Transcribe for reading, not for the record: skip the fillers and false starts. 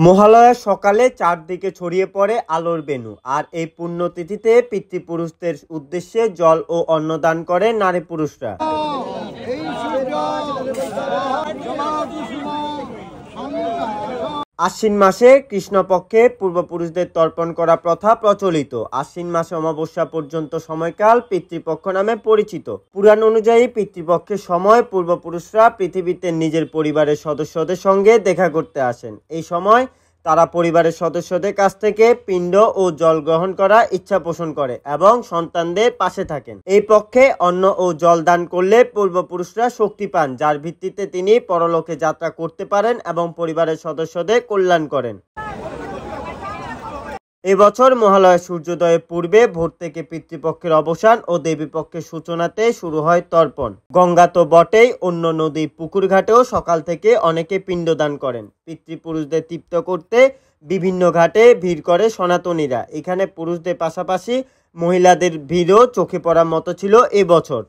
মহালয়ার সকালে চারদিকে ছড়িয়ে পড়ে আলোর বেনু। আর এই পুণ্যতিথিতে পিতৃপুরুষদের উদ্দেশ্যে জল ও অন্ন দান করে নারী পুরুষরা। আশ্বিন মাসে কৃষ্ণপক্ষে পূর্বপুরুষদের তর্পণ করা প্রথা প্রচলিত। আশ্বিন মাসে অমাবস্যা পর্যন্ত সময়কাল পিতৃপক্ষ নামে পরিচিত। পুরাণ অনুযায়ী পিতৃপক্ষের সময় পূর্বপুরুষরা পৃথিবীতে নিজের পরিবারের সদস্যদের সঙ্গে দেখা করতে আসেন। এই সময় তারা পরিবারের সদস্যদের কাছ থেকে পিণ্ড ও জল গ্রহণ করার ইচ্ছা পোষণ করে এবং সন্তানদের পাশে থাকেন। এই পক্ষে অন্ন ও জল দান করলে পূর্বপুরুষরা শক্তি পান, যার ভিত্তিতে তিনি পরলোকে যাত্রা করতে পারেন এবং পরিবারের সদস্যদের কল্যাণ করেন। এবছর মহালয়া সূর্যোদয়ের পূর্বে ভোর থেকে পিতৃপক্ষের অবসান ও দেবীপক্ষের সূচনাতে শুরু হয় তর্পণ। গঙ্গা তো বটেই, অন্য নদী পুকুর ঘাটেও সকাল থেকে অনেকে পিণ্ডদান করেন। পিতৃপুরুষদের তৃপ্ত করতে বিভিন্ন ঘাটে ভিড় করে সনাতনীরা। এখানে পুরুষদের পাশাপাশি মহিলাদের ভিড়ও চোখে পড়ার মতো ছিল এবছর।